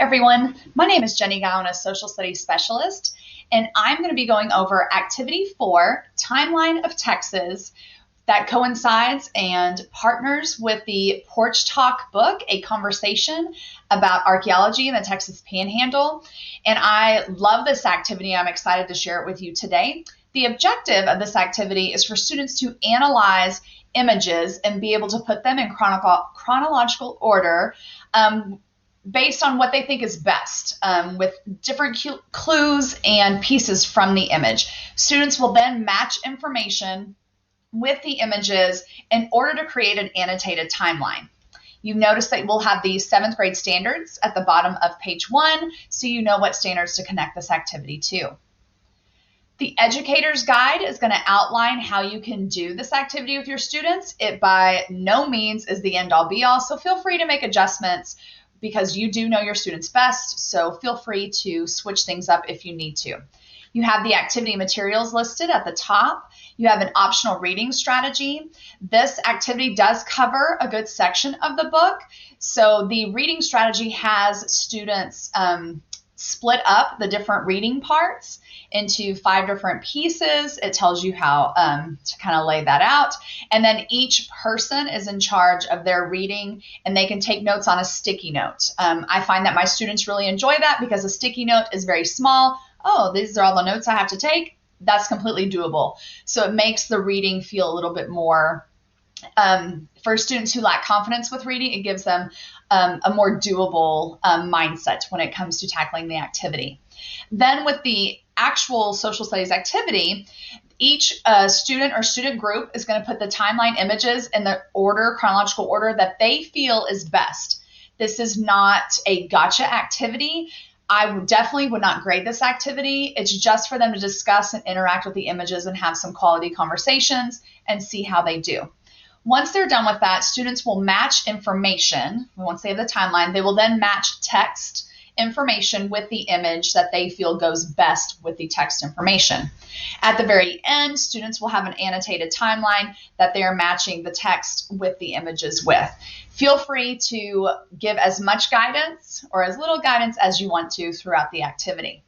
everyone. My name is Jenny Gowan, a social studies specialist, and I'm going to be going over Activity 4, Timeline of Texas, that coincides and partners with the Porch Talk book, a conversation about archaeology in the Texas Panhandle. And I love this activity. I'm excited to share it with you today. The objective of this activity is for students to analyze images and be able to put them in chronological order based on what they think is best, with different clues and pieces from the image. Students will then match information with the images in order to create an annotated timeline. You notice that we'll have the 7th grade standards at the bottom of page 1, so you know what standards to connect this activity to. The educator's guide is going to outline how you can do this activity with your students. It by no means is the end-all be-all, so feel free to make adjustments because you do know your students best, so feel free to switch things up if you need to. You have the activity materials listed at the top. You have an optional reading strategy. This activity does cover a good section of the book, so the reading strategy has students split up the different reading parts into 5 different pieces. It tells you how to kind of lay that out. And then each person is in charge of their reading, and they can take notes on a sticky note. I find that my students really enjoy that because a sticky note is very small. Oh, these are all the notes I have to take. That's completely doable. So it makes the reading feel a little bit more, for students who lack confidence with reading, it gives them a more doable mindset when it comes to tackling the activity. Then with the actual social studies activity, each student or student group is going to put the timeline images in the chronological order that they feel is best. This is not a gotcha activity. I definitely would not grade this activity. It's just for them to discuss and interact with the images and have some quality conversations and see how they do. Once they're done with that, students will match information. Once they have the timeline, they will then match text information with the image that they feel goes best with the text information. At the very end, students will have an annotated timeline that they are matching the text with the images with. Feel free to give as much guidance or as little guidance as you want to throughout the activity.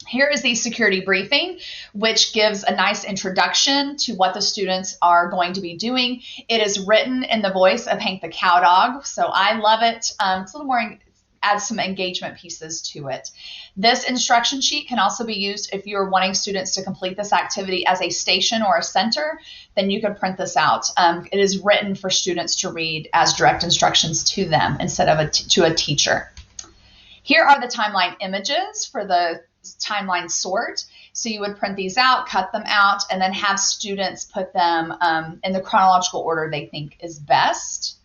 Here is the security briefing, which gives a nice introduction to what the students are going to be doing. It is written in the voice of Hank the Cowdog, so I love it. It's a little more, adds some engagement pieces to it. This instruction sheet can also be used if you're wanting students to complete this activity as a station or a center, then you can print this out. It is written for students to read as direct instructions to them instead of to a teacher. Here are the timeline images for the timeline sort. So you would print these out, cut them out, and then have students put them in the chronological order they think is best.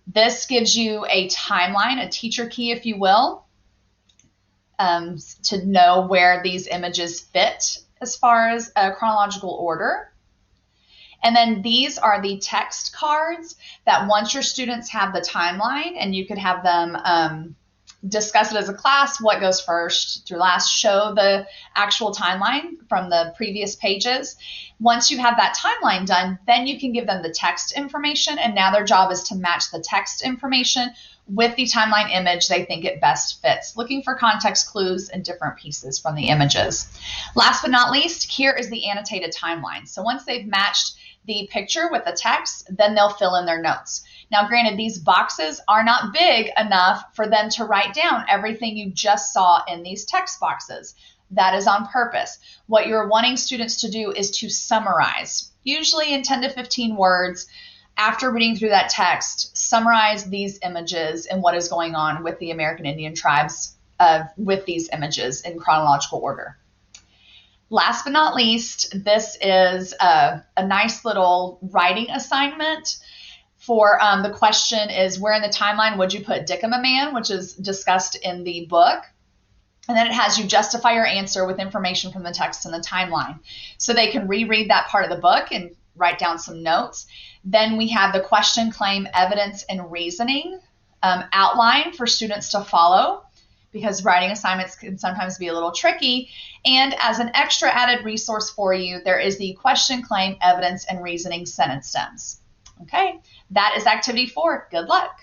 This gives you a timeline, a teacher key, if you will, to know where these images fit as far as a chronological order. And then these are the text cards that once your students have the timeline, and you could have them discuss it as a class, what goes first through last, show the actual timeline from the previous pages. Once you have that timeline done, then you can give them the text information, and now their job is to match the text information with the timeline image they think it best fits, looking for context clues and different pieces from the images. Last but not least, here is the annotated timeline. So once they've matched the picture with the text, then they'll fill in their notes. Now, granted, these boxes are not big enough for them to write down everything you just saw in these text boxes. That is on purpose. What you're wanting students to do is to summarize, usually in 10 to 15 words. After reading through that text, summarize these images and what is going on with the American Indian tribes with these images in chronological order. Last but not least, this is a nice little writing assignment. For the question is, where in the timeline would you put Dickum-a-Man, which is discussed in the book? And then it has you justify your answer with information from the text and the timeline. So they can reread that part of the book and write down some notes. Then we have the question, claim, evidence, and reasoning outline for students to follow, because writing assignments can sometimes be a little tricky. And as an extra added resource for you, there is the question, claim, evidence, and reasoning sentence stems. Okay, that is activity 4. Good luck.